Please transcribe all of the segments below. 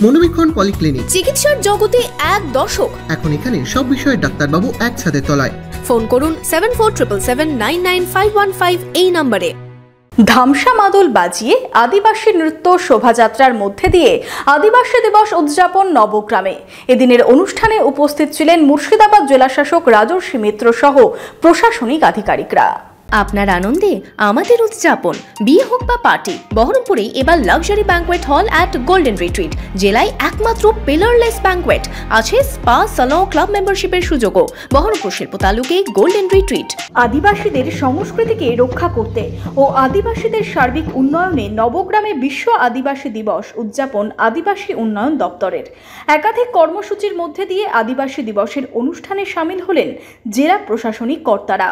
মনোবীক্ষণ polyclinic, চিকিৎসার জগতে এক দশক। এখন এখানে সব বিষয়ে ডাক্তারবাবু একসাথে তলায়। ফোন করুন 7477999515 এই নম্বরে। ধামসা মাদল বাজিয়ে আদিবাসী নৃত্য শোভাযাত্রার মধ্যে দিয়ে আদিবাসী দিবস উদযাপন নবগ্রামে। এদিনের অনুষ্ঠানে উপস্থিত ছিলেন মুর্শিদাবাদ জেলাশাসক রাজর্ষি মিত্র সহ প্রশাসনিক আধিকারিকরা। আপনার আনন্দে আমাদের উদযাপন। বিয়ে হোক বা পার্টি, বহরমপুরে এবার luxury banquet hall at golden retreat. জেলায় একমাত্র পিলারলেস ব্যাঙ্কোয়েট, আছে স্পা, সালন, ক্লাব মেম্বারশিপের সুযোগও। বহরমপুর শিল্প তালুকে গোল্ডেন রিট্রিট। আদিবাসীদের সংস্কৃতিকে রক্ষা করতে ও আদিবাসীদের সার্বিক উন্নয়নে নবগ্রামে বিশ্ব আদিবাসী দিবস উদযাপন আদিবাসী উন্নয়ন দপ্তরের। একাধিক কর্মসূচির মধ্যে দিয়ে আদিবাসী দিবসের অনুষ্ঠানে সামিল হলেন জেলা প্রশাসনিক কর্তারা।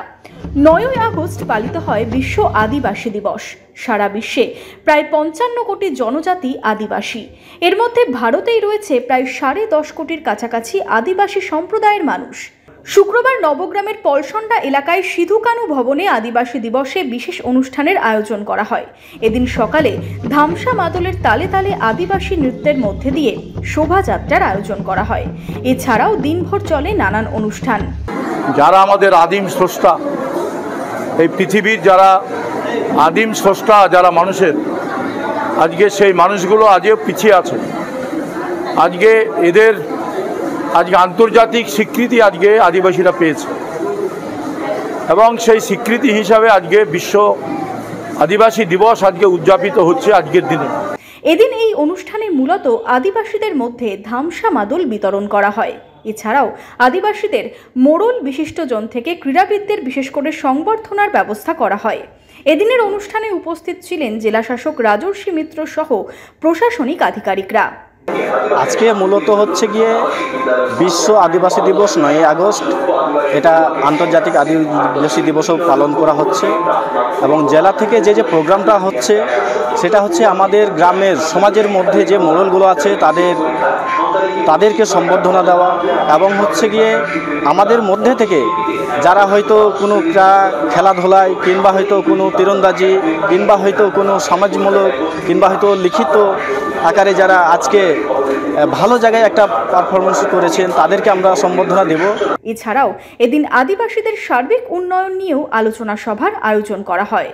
9ই আগস্ট পালিত হয় বিশ্ব আদিবাসী দিবস। সারা বিশ্বে প্রায় 55 কোটি জনজাতি আদিবাসী। এর মধ্যে ভারতেই রয়েছে প্রায় 10.5 কোটির কাছাকাছি আদিবাসী সম্প্রদায়ের মানুষ। শুক্রবার নবগ্রামের পলসন্ডা এলাকায় সিধু কানু ভবনে আদিবাসী দিবসে বিশেষ অনুষ্ঠানের আয়োজন করা হয়। এদিন সকালে ধামসা মাদলের তালে তালে আদিবাসী নৃত্যের মধ্যে দিয়ে শোভাযাত্রার আয়োজন করা হয়। এছাড়াও দিনভর চলে নানান অনুষ্ঠান। যারা আমাদের আদিম স্রষ্টা, এই পৃথিবীর যারা আদিম স্রষ্টা, যারা মানুষের, আজকে সেই মানুষগুলো আজও পিছিয়ে আছে। আজকে এদের আন্তর্জাতিক স্বীকৃতি আজকে আদিবাসীরা পেয়েছে এবং সেই স্বীকৃতি হিসাবে আজকে বিশ্ব আদিবাসী দিবস আজকে উদযাপিত হচ্ছে আজকের দিনে। এদিন এই অনুষ্ঠানে মূলত আদিবাসীদের মধ্যে ধামসা মাদল বিতরণ করা হয়। এছাড়াও আদিবাসীদের মোড়ল বিশিষ্টজন থেকে ক্রীড়াবিদদের বিশেষ করে সংবর্ধনার ব্যবস্থা করা হয়। এদিনের অনুষ্ঠানে উপস্থিত ছিলেন জেলাশাসক রাজর্ষি মিত্র সহ প্রশাসনিক আধিকারিকরা। আজকে মূলত হচ্ছে গিয়ে বিশ্ব আদিবাসী দিবস 9ই আগস্ট, এটা আন্তর্জাতিক আদিবাসী দিবসও পালন করা হচ্ছে এবং জেলা থেকে যে প্রোগ্রামটা হচ্ছে সেটা হচ্ছে আমাদের গ্রামের সমাজের মধ্যে যে মোড়লগুলো আছে তাদেরকে সম্বর্ধনা দেওয়া এবং হচ্ছে গিয়ে আমাদের মধ্যে থেকে যারা হয়তো কোনো খেলাধুলায় কিংবা হয়তো কোনো তীরন্দাজি কিংবা হয়তো কোনো সমাজমূলক কিংবা হয়তো লিখিত আকারে যারা আজকে ভালো জায়গায় একটা পারফরমেন্স করেছেন তাদেরকে আমরা সম্বর্ধনা দেব। এছাড়াও এদিন আদিবাসীদের সার্বিক উন্নয়ন নিয়েও আলোচনা সভার আয়োজন করা হয়।